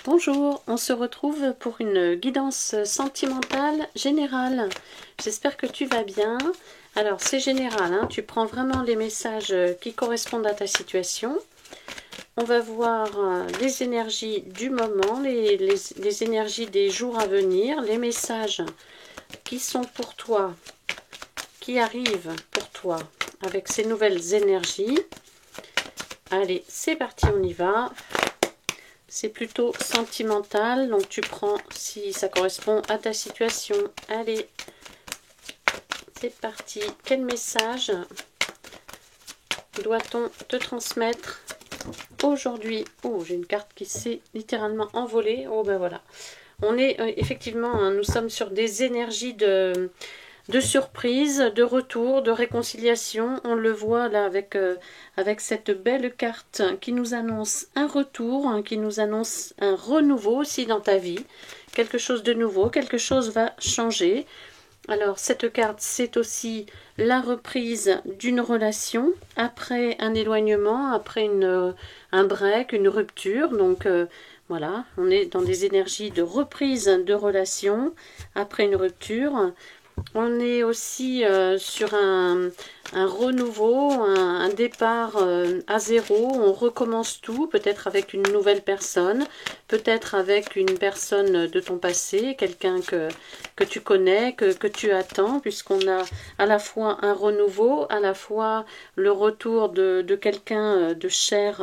Bonjour, on se retrouve pour une guidance sentimentale générale. J'espère que tu vas bien. Alors c'est général, hein, tu prends vraiment les messages qui correspondent à ta situation. On va voir les énergies du moment, les énergies des jours à venir, les messages qui sont pour toi, qui arrivent pour toi avec ces nouvelles énergies. Allez, c'est parti, on y va. C'est plutôt sentimental, donc tu prends si ça correspond à ta situation. Allez, c'est parti. Quel message doit-on te transmettre aujourd'hui? Oh, j'ai une carte qui s'est littéralement envolée. Oh ben voilà. On est effectivement, hein, nous sommes sur des énergies de surprise, de retour, de réconciliation. On le voit là avec cette belle carte qui nous annonce un retour, hein, qui nous annonce un renouveau aussi dans ta vie. Quelque chose de nouveau, quelque chose va changer. Alors cette carte, c'est aussi la reprise d'une relation après un éloignement, après un break, une rupture. Donc voilà, on est dans des énergies de reprise de relation après une rupture. On est aussi sur un renouveau, un départ à zéro. On recommence tout, peut-être avec une nouvelle personne, peut-être avec une personne de ton passé, quelqu'un que tu connais, que tu attends, puisqu'on a à la fois un renouveau, à la fois le retour de quelqu'un de cher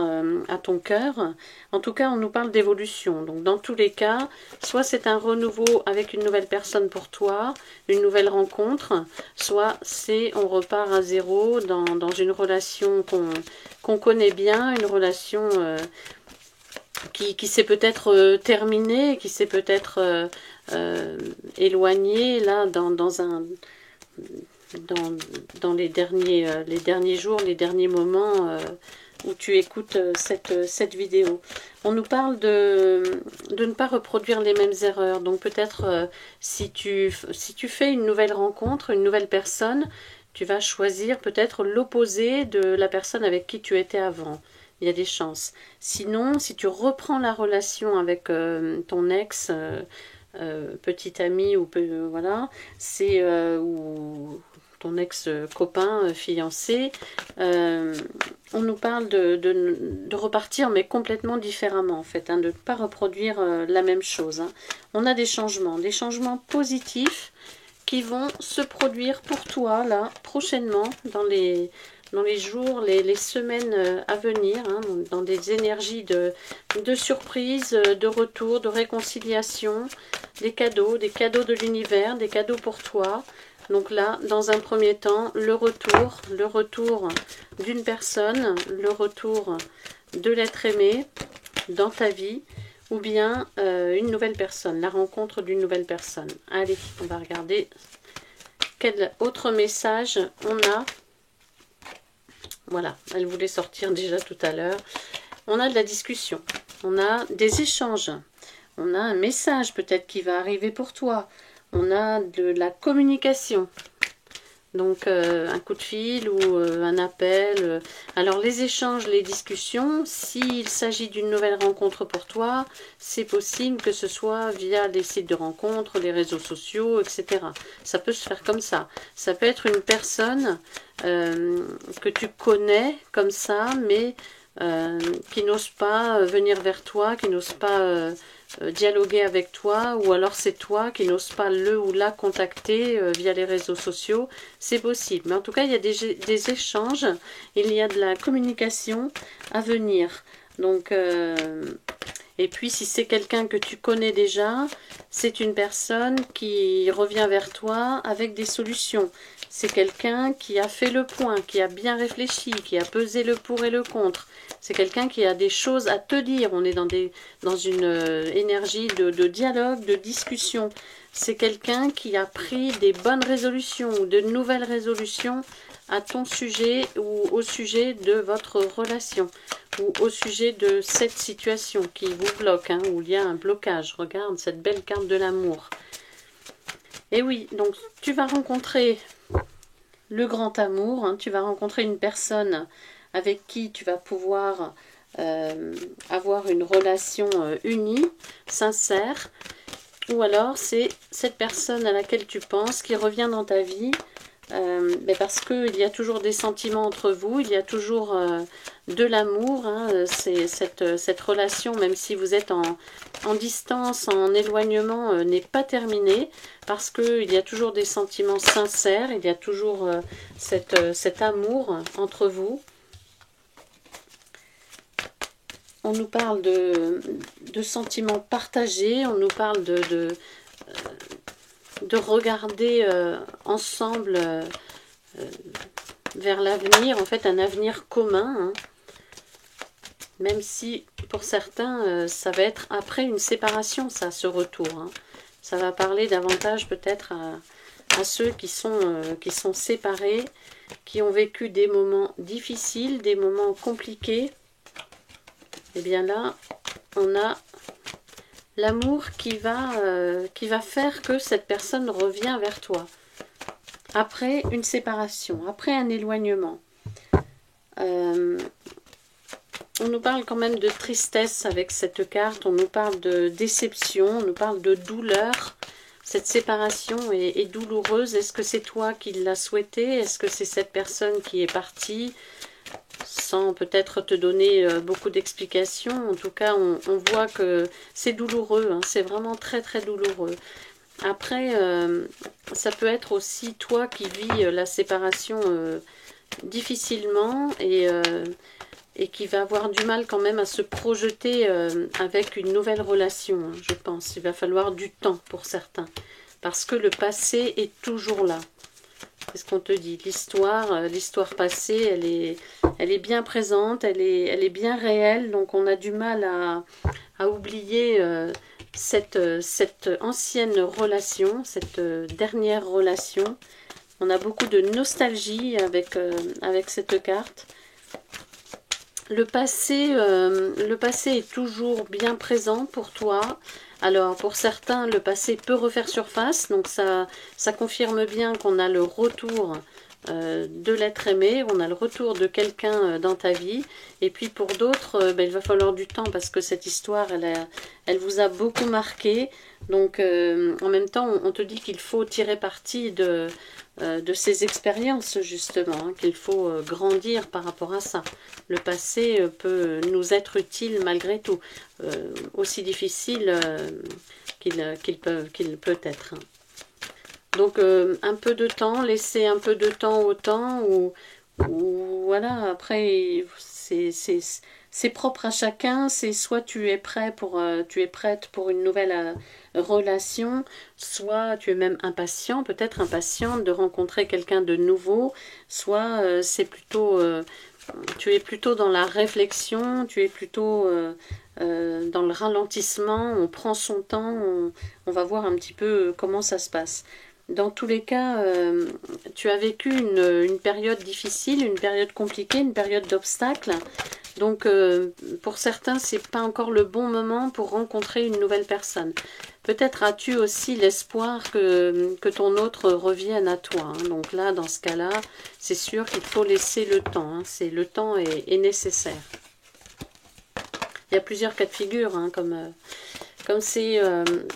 à ton cœur. En tout cas, on nous parle d'évolution. Donc dans tous les cas, soit c'est un renouveau avec une nouvelle personne pour toi, une nouvelle rencontre, soit c'est on repart à zéro dans une relation qu'on connaît bien, une relation qui s'est peut-être terminée, qui s'est peut-être éloignée là dans les derniers jours, les derniers moments où tu écoutes cette vidéo. On nous parle de ne pas reproduire les mêmes erreurs. Donc peut-être si tu fais une nouvelle rencontre, une nouvelle personne, tu vas choisir peut-être l'opposé de la personne avec qui tu étais avant. Il y a des chances. Sinon, si tu reprends la relation avec ton ex, petit ami ou voilà, c'est ou ton ex-copain, fiancé, on nous parle de repartir, mais complètement différemment, en fait, hein, de ne pas reproduire la même chose. Hein. On a des changements positifs qui vont se produire pour toi, là, prochainement, dans les jours, les semaines à venir, hein, dans des énergies de surprise, de retour, de réconciliation, des cadeaux de l'univers, des cadeaux pour toi. Donc là, dans un premier temps, le retour d'une personne, le retour de l'être aimé dans ta vie, ou bien une nouvelle personne, la rencontre d'une nouvelle personne. Allez, on va regarder quel autre message on a. Voilà, elle voulait sortir déjà tout à l'heure. On a de la discussion, on a des échanges, on a un message peut-être qui va arriver pour toi. On a de la communication, donc un coup de fil ou un appel. Alors les échanges, les discussions, s'il s'agit d'une nouvelle rencontre pour toi, c'est possible que ce soit via des sites de rencontres, des réseaux sociaux, etc. Ça peut se faire comme ça. Ça peut être une personne que tu connais comme ça, mais qui n'ose pas venir vers toi, qui n'ose pas dialoguer avec toi, ou alors c'est toi qui n'ose pas le ou la contacter via les réseaux sociaux, c'est possible. Mais en tout cas, il y a des échanges, il y a de la communication à venir. Donc, et puis si c'est quelqu'un que tu connais déjà, c'est une personne qui revient vers toi avec des solutions. C'est quelqu'un qui a fait le point, qui a bien réfléchi, qui a pesé le pour et le contre. C'est quelqu'un qui a des choses à te dire. On est dans une énergie de dialogue, de discussion. C'est quelqu'un qui a pris des bonnes résolutions ou de nouvelles résolutions à ton sujet ou au sujet de votre relation ou au sujet de cette situation qui vous bloque, hein, où il y a un blocage. Regarde cette belle carte de l'amour. Et oui, donc tu vas rencontrer le grand amour, hein, tu vas rencontrer une personne avec qui tu vas pouvoir avoir une relation unie, sincère, ou alors c'est cette personne à laquelle tu penses qui revient dans ta vie, parce qu'il y a toujours des sentiments entre vous, il y a toujours de l'amour, hein, c'est cette relation, même si vous êtes en distance, en éloignement, n'est pas terminée, parce qu'il y a toujours des sentiments sincères, il y a toujours cet amour entre vous. On nous parle de sentiments partagés, on nous parle de regarder ensemble vers l'avenir, en fait un avenir commun, hein. Même si pour certains ça va être après une séparation, ça, ce retour, hein. Ça va parler davantage peut-être à ceux qui sont séparés, qui ont vécu des moments difficiles, des moments compliqués. Et bien là, on a l'amour qui va faire que cette personne revient vers toi. Après une séparation, après un éloignement. On nous parle quand même de tristesse avec cette carte, on nous parle de déception, on nous parle de douleur. Cette séparation est douloureuse. Est-ce que c'est toi qui l'as souhaité? Est-ce que c'est cette personne qui est partie? Sans peut-être te donner beaucoup d'explications. En tout cas, on voit que c'est douloureux, hein, c'est vraiment très très douloureux. Après, ça peut être aussi toi qui vis la séparation difficilement et qui va avoir du mal quand même à se projeter avec une nouvelle relation, hein, je pense. Il va falloir du temps pour certains, parce que le passé est toujours là. C'est ce qu'on te dit. L'histoire passée, elle est bien présente, elle est bien réelle, donc on a du mal à oublier cette ancienne relation, cette dernière relation. On a beaucoup de nostalgie avec cette carte. Le passé est toujours bien présent pour toi. Alors, pour certains, le passé peut refaire surface. Donc, ça confirme bien qu'on a le retour de l'être aimé. On a le retour de quelqu'un dans ta vie. Et puis, pour d'autres, il va falloir du temps parce que cette histoire, elle vous a beaucoup marqué. Donc, en même temps, on te dit qu'il faut tirer parti de ces expériences, justement, hein, qu'il faut grandir par rapport à ça. Le passé peut nous être utile malgré tout, aussi difficile qu'il peut être. Donc, un peu de temps, laisser un peu de temps au temps, ou voilà, après, c'est propre à chacun. C'est soit tu es prête pour une nouvelle relation, soit tu es même impatient, peut-être impatiente de rencontrer quelqu'un de nouveau, soit tu es plutôt dans la réflexion, tu es plutôt dans le ralentissement, on prend son temps, on va voir un petit peu comment ça se passe. Dans tous les cas, tu as vécu une période difficile, une période compliquée, une période d'obstacles. Donc, pour certains, c'est pas encore le bon moment pour rencontrer une nouvelle personne. Peut-être as-tu aussi l'espoir que ton autre revienne à toi, hein. Donc là, dans ce cas-là, c'est sûr qu'il faut laisser le temps, hein. Le temps est nécessaire. Il y a plusieurs cas de figure, hein, comme c'est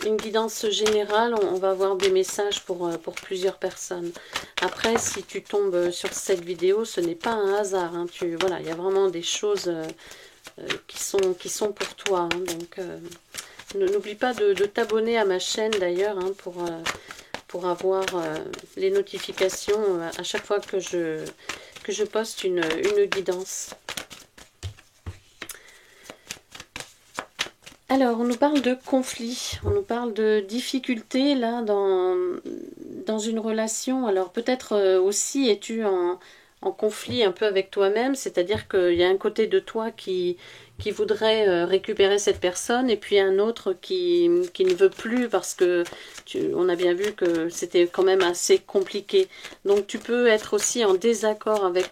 une guidance générale, on va avoir des messages pour plusieurs personnes. Après, si tu tombes sur cette vidéo, ce n'est pas un hasard, hein. Voilà, il y a vraiment des choses qui sont pour toi, hein. Donc, n'oublie pas de t'abonner à ma chaîne d'ailleurs, hein, pour avoir les notifications à chaque fois que je poste une guidance. Alors, on nous parle de conflit, on nous parle de difficultés là dans une relation. Alors peut-être aussi es-tu en conflit un peu avec toi-même, c'est-à-dire qu'il y a un côté de toi qui voudrait récupérer cette personne et puis un autre qui ne veut plus parce que on a bien vu que c'était quand même assez compliqué. Donc tu peux être aussi en désaccord avec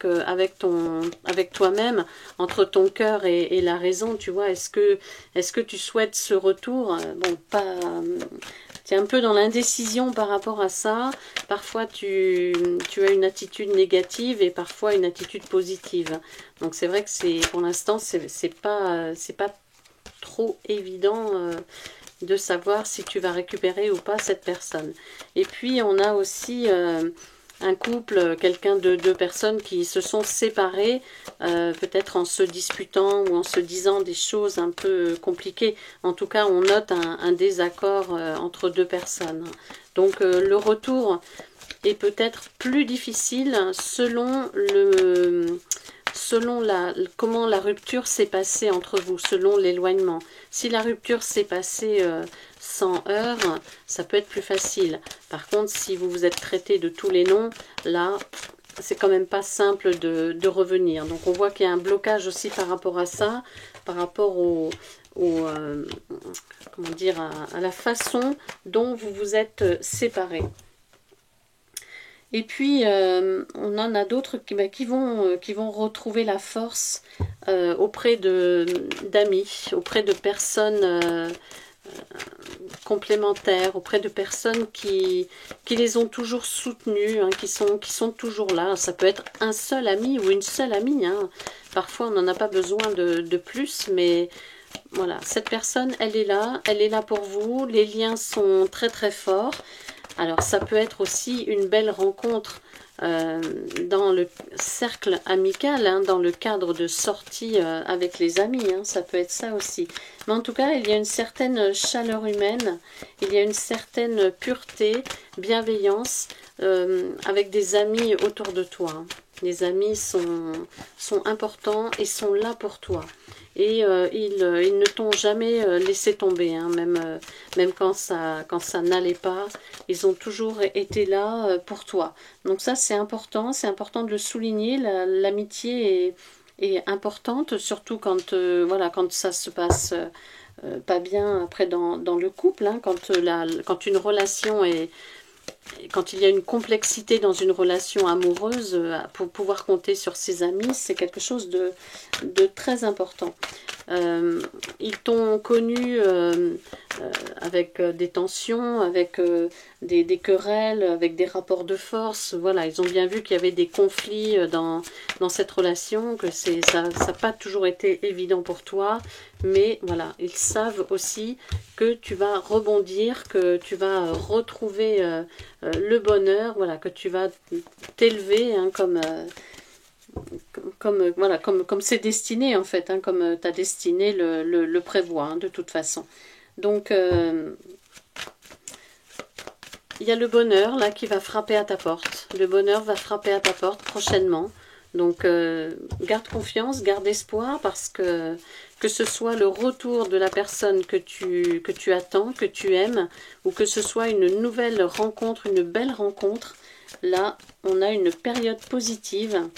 toi-même, entre ton cœur et la raison, tu vois. Est-ce que tu souhaites ce retour? Bon, tu es un peu dans l'indécision par rapport à ça. Parfois, tu as une attitude négative et parfois une attitude positive. Donc, c'est vrai que pour l'instant, c'est pas trop évident de savoir si tu vas récupérer ou pas cette personne. Et puis, on a aussi un couple, quelqu'un de deux personnes qui se sont séparées, peut-être en se disputant ou en se disant des choses un peu compliquées. En tout cas, on note un désaccord entre deux personnes. Donc, le retour est peut-être plus difficile selon comment la rupture s'est passée entre vous, selon l'éloignement. Si la rupture s'est passée sans heurts, ça peut être plus facile. Par contre, si vous vous êtes traité de tous les noms, là, c'est quand même pas simple de revenir. Donc, on voit qu'il y a un blocage aussi par rapport à ça, par rapport comment dire, à la façon dont vous vous êtes séparés. Et puis, on en a d'autres qui vont retrouver la force auprès d'amis, auprès de personnes complémentaires, auprès de personnes qui les ont toujours soutenus, hein, qui sont toujours là. Ça peut être un seul ami ou une seule amie. Hein. Parfois, on n'en a pas besoin de plus, mais voilà, cette personne, elle est là pour vous. Les liens sont très très forts. Alors, ça peut être aussi une belle rencontre dans le cercle amical, hein, dans le cadre de sorties avec les amis, hein, ça peut être ça aussi. Mais en tout cas, il y a une certaine chaleur humaine, il y a une certaine pureté, bienveillance avec des amis autour de toi. Hein. Les amis sont importants et sont là pour toi. Et ils ne t'ont jamais laissé tomber, hein, même quand ça n'allait pas, ils ont toujours été là pour toi. Donc ça c'est important de le souligner, l'amitié est importante, surtout quand, voilà, quand ça se passe pas bien après dans le couple, hein, quand une relation est... Quand il y a une complexité dans une relation amoureuse, pour pouvoir compter sur ses amis, c'est quelque chose de très important. Ils t'ont connu avec des tensions, avec des querelles, avec des rapports de force. Voilà, ils ont bien vu qu'il y avait des conflits dans cette relation, que ça n'a pas toujours été évident pour toi. Mais voilà, ils savent aussi que tu vas rebondir, que tu vas retrouver le bonheur, voilà, que tu vas t'élever, hein, comme c'est destiné en fait, hein, comme ta destinée le prévoit, hein, de toute façon. Donc, il y a le bonheur là qui va frapper à ta porte. Le bonheur va frapper à ta porte prochainement. Donc, garde confiance, garde espoir, parce que ce soit le retour de la personne que tu attends, que tu aimes, ou que ce soit une nouvelle rencontre, une belle rencontre, là, on a une période positive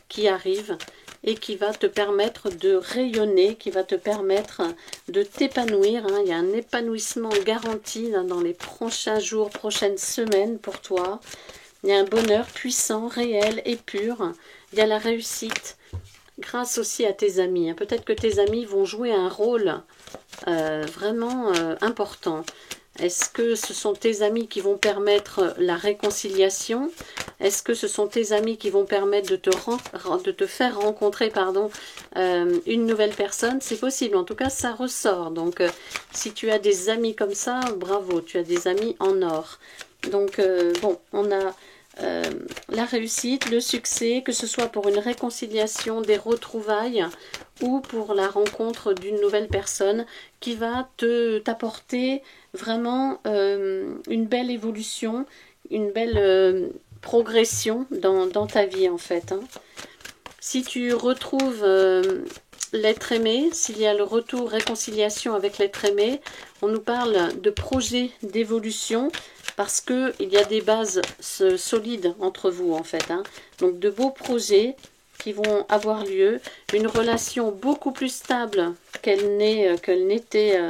qui arrive et qui va te permettre de rayonner, qui va te permettre de t'épanouir. Hein. Il y a un épanouissement garanti là, dans les prochains jours, prochaines semaines pour toi. Il y a un bonheur puissant, réel et pur. Il y a la réussite grâce aussi à tes amis. Hein. Peut-être que tes amis vont jouer un rôle vraiment important. Est-ce que ce sont tes amis qui vont permettre la réconciliation? Est-ce que ce sont tes amis qui vont permettre de te faire rencontrer une nouvelle personne? C'est possible, en tout cas ça ressort. Donc si tu as des amis comme ça, bravo, tu as des amis en or. Donc bon, on a la réussite, le succès, que ce soit pour une réconciliation, des retrouvailles ou pour la rencontre d'une nouvelle personne qui va t'apporter vraiment une belle évolution, une belle progression dans ta vie en fait. Hein. Si tu retrouves l'être aimé, s'il y a le retour, réconciliation avec l'être aimé, on nous parle de projet d'évolution parce qu'il y a des bases solides entre vous en fait. Hein. Donc de beaux projets qui vont avoir lieu, une relation beaucoup plus stable qu'elle n'était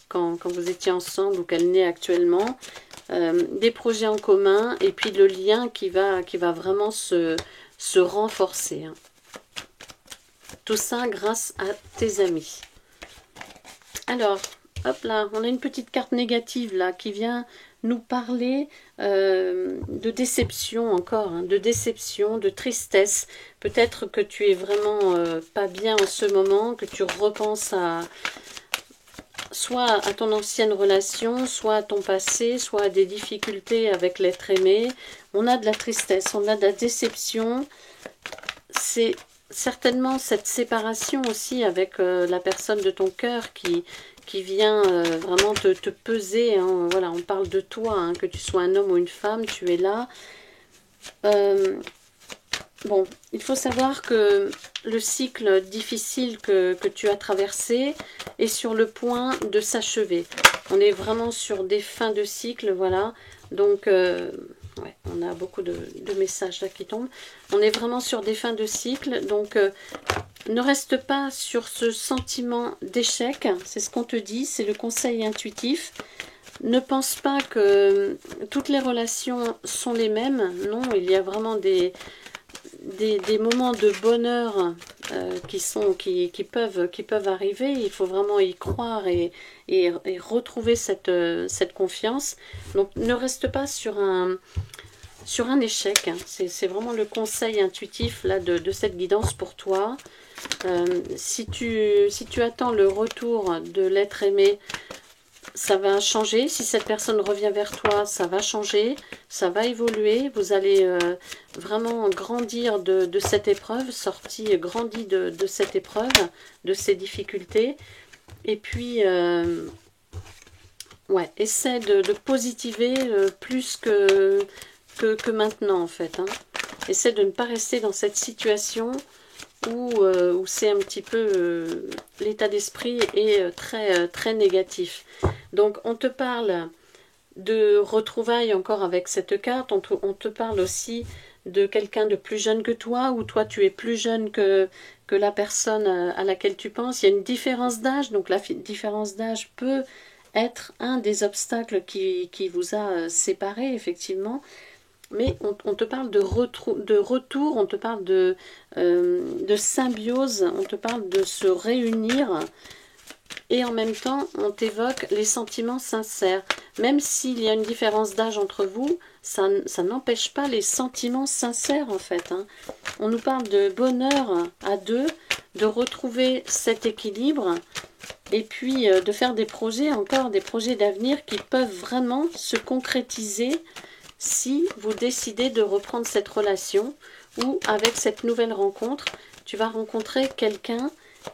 quand vous étiez ensemble ou qu'elle n'est actuellement, des projets en commun et puis le lien qui va vraiment se renforcer. Hein. Tout ça grâce à tes amis. Alors, hop là, on a une petite carte négative là qui vient nous parler de déception encore, hein, de déception, de tristesse. Peut-être que tu es vraiment pas bien en ce moment, que tu repenses soit à ton ancienne relation, soit à ton passé, soit à des difficultés avec l'être aimé. On a de la tristesse, on a de la déception. C'est certainement cette séparation aussi avec la personne de ton cœur qui vient vraiment te peser. Hein. Voilà, on parle de toi, hein, que tu sois un homme ou une femme, tu es là. Bon, il faut savoir que le cycle difficile que tu as traversé est sur le point de s'achever. On est vraiment sur des fins de cycle, voilà. Donc, ouais, on a beaucoup de messages là qui tombent. On est vraiment sur des fins de cycle, donc ne reste pas sur ce sentiment d'échec. C'est ce qu'on te dit, c'est le conseil intuitif. Ne pense pas que toutes les relations sont les mêmes. Non, il y a vraiment des moments de bonheur qui peuvent arriver. Il faut vraiment y croire et retrouver cette confiance. Donc ne reste pas sur un échec. C'est vraiment le conseil intuitif là, de cette guidance pour toi. Si tu attends le retour de l'être aimé, ça va changer. Si cette personne revient vers toi, ça va changer, ça va évoluer. Vous allez vraiment grandir de cette épreuve, grandi de cette épreuve, de ces difficultés. Et puis, ouais, essaie de positiver plus que maintenant, en fait. Hein. Essaie de ne pas rester dans cette situation où c'est un petit peu l'état d'esprit est très négatif. Donc on te parle de retrouvailles encore avec cette carte, on te parle aussi de quelqu'un de plus jeune que toi, ou toi tu es plus jeune que la personne à laquelle tu penses. Il y a une différence d'âge, donc la différence d'âge peut être un des obstacles qui vous a séparés effectivement. Mais on te parle de retour, on te parle de symbiose, on te parle de se réunir. Et en même temps, on t'évoque les sentiments sincères. Même s'il y a une différence d'âge entre vous, ça n'empêche pas les sentiments sincères en fait. Hein. On nous parle de bonheur à deux, de retrouver cet équilibre. Et puis de faire des projets, encore des projets d'avenir qui peuvent vraiment se concrétiser si vous décidez de reprendre cette relation ou avec cette nouvelle rencontre, tu vas rencontrer quelqu'un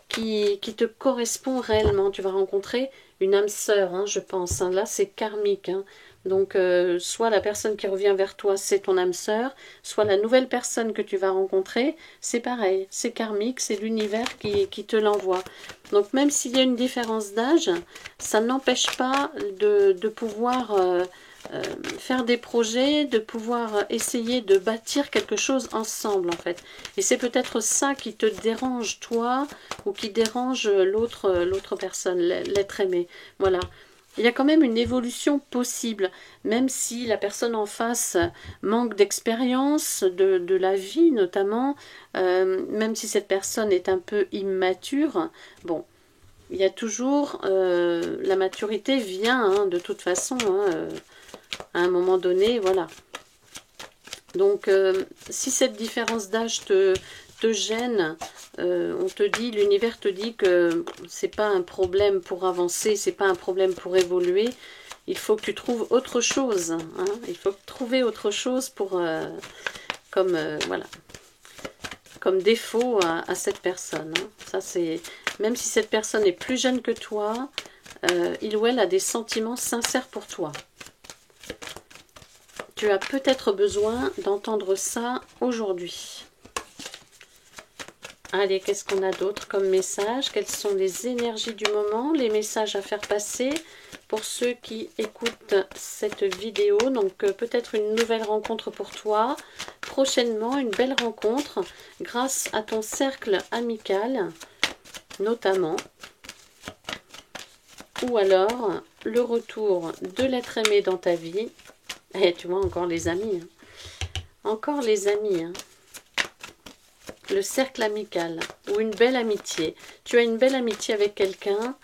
qui te correspond réellement. Tu vas rencontrer une âme sœur, hein, je pense. Hein. Là, c'est karmique. Hein. Donc, soit la personne qui revient vers toi, c'est ton âme sœur, soit la nouvelle personne que tu vas rencontrer, c'est pareil. C'est karmique, c'est l'univers qui te l'envoie. Donc, même s'il y a une différence d'âge, ça n'empêche pas de pouvoir... faire des projets, de pouvoir essayer de bâtir quelque chose ensemble en fait. Et c'est peut-être ça qui te dérange toi ou qui dérange l'autre personne, l'être aimé. Voilà. Il y a quand même une évolution possible, même si la personne en face manque d'expérience, de la vie notamment, même si cette personne est un peu immature, bon, il y a toujours, la maturité vient hein, de toute façon, hein, à un moment donné, voilà. Donc, si cette différence d'âge te gêne, on te dit, l'univers te dit que c'est pas un problème pour avancer, c'est pas un problème pour évoluer. Il faut que tu trouves autre chose. Hein. Il faut trouver autre chose pour, voilà, comme défaut à cette personne. Hein. Ça, c'est même si cette personne est plus jeune que toi, il ou elle a des sentiments sincères pour toi. Tu as peut-être besoin d'entendre ça aujourd'hui. Allez, qu'est-ce qu'on a d'autre comme message? Quelles sont les énergies du moment? Les messages à faire passer pour ceux qui écoutent cette vidéo. Donc, peut-être une nouvelle rencontre pour toi. Prochainement, une belle rencontre grâce à ton cercle amical, notamment. Ou alors, le retour de l'être aimé dans ta vie. Et tu vois, encore les amis. Hein. Encore les amis. Hein. Le cercle amical. Ou une belle amitié. Tu as une belle amitié avec quelqu'un.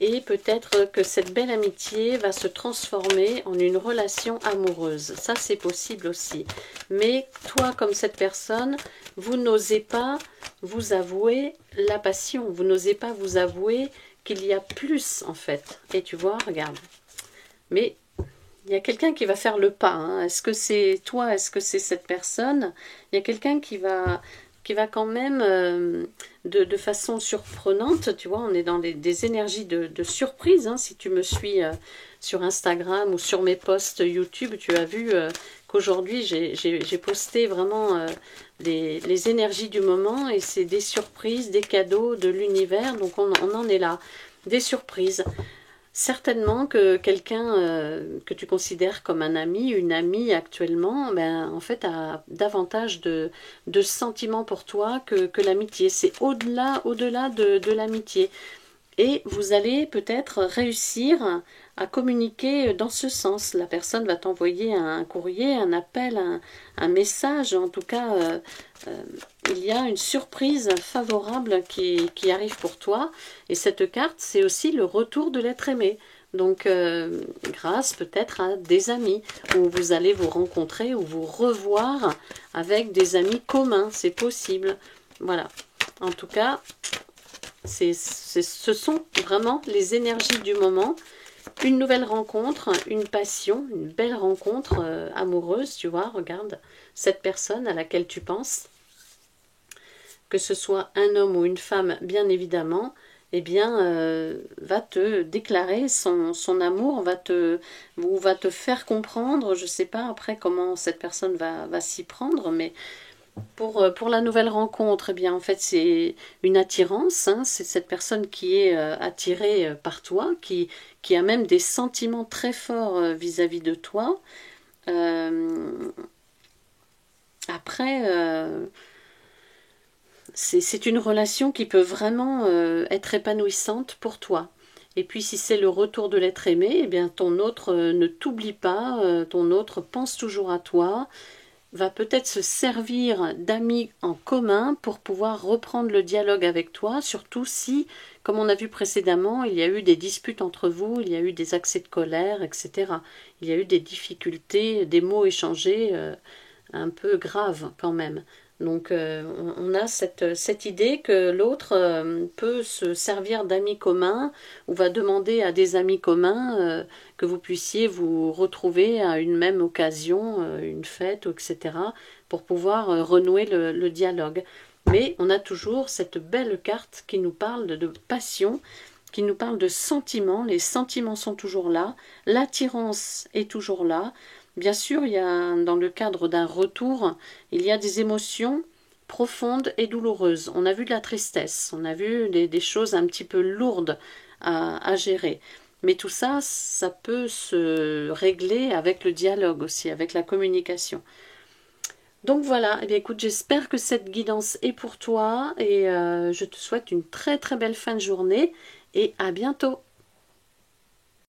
et peut-être que cette belle amitié va se transformer en une relation amoureuse. Ça, c'est possible aussi. Mais toi, comme cette personne, vous n'osez pas vous avouer la passion. Vous n'osez pas vous avouer qu'il y a plus, en fait. Et tu vois, regarde. Mais il y a quelqu'un qui va faire le pas. Hein. Est-ce que c'est toi? Est-ce que c'est cette personne? Il y a quelqu'un qui va quand même, de façon surprenante, tu vois, on est dans des énergies de surprise. Hein. Si tu me suis sur Instagram ou sur mes posts YouTube, tu as vu qu'aujourd'hui, j'ai posté vraiment les énergies du moment, et c'est des surprises, des cadeaux de l'univers, donc on en est là. Des surprises. Certainement que quelqu'un que tu considères comme un ami, une amie actuellement, ben, en fait a davantage de sentiments pour toi que l'amitié. C'est au-delà de l'amitié. Et vous allez peut-être réussir à communiquer dans ce sens. La personne va t'envoyer un courrier, un appel, un message. En tout cas, il y a une surprise favorable qui arrive pour toi. Et cette carte, c'est aussi le retour de l'être aimé. Donc, grâce peut-être à des amis, où vous allez vous rencontrer ou vous revoir avec des amis communs. C'est possible. Voilà. En tout cas, ce sont vraiment les énergies du moment. Une nouvelle rencontre, une passion, une belle rencontre amoureuse, tu vois, regarde, cette personne à laquelle tu penses, que ce soit un homme ou une femme, bien évidemment, eh bien, va te déclarer son amour, va te faire comprendre, je ne sais pas après comment cette personne va s'y prendre, mais pour la nouvelle rencontre, eh bien, en fait, c'est une attirance. Hein, c'est cette personne qui est attirée par toi, qui a même des sentiments très forts vis-à-vis de toi. Après, c'est une relation qui peut vraiment être épanouissante pour toi. Et puis, si c'est le retour de l'être aimé, eh bien, ton autre ne t'oublie pas, ton autre pense toujours à toi, va peut-être se servir d'amis en commun pour pouvoir reprendre le dialogue avec toi, surtout si, comme on a vu précédemment, il y a eu des disputes entre vous, il y a eu des accès de colère, etc. Il y a eu des difficultés, des mots échangés un peu graves quand même. Donc on a cette idée que l'autre peut se servir d'amis communs ou va demander à des amis communs que vous puissiez vous retrouver à une même occasion, une fête, etc., pour pouvoir renouer le dialogue. Mais on a toujours cette belle carte qui nous parle de passion, qui nous parle de sentiments. Les sentiments sont toujours là, l'attirance est toujours là. Bien sûr, il y a, dans le cadre d'un retour, il y a des émotions profondes et douloureuses. On a vu de la tristesse, on a vu des choses un petit peu lourdes à gérer. Mais tout ça, ça peut se régler avec le dialogue aussi, avec la communication. Donc voilà, eh bien, écoute, j'espère que cette guidance est pour toi et je te souhaite une très très belle fin de journée et à bientôt.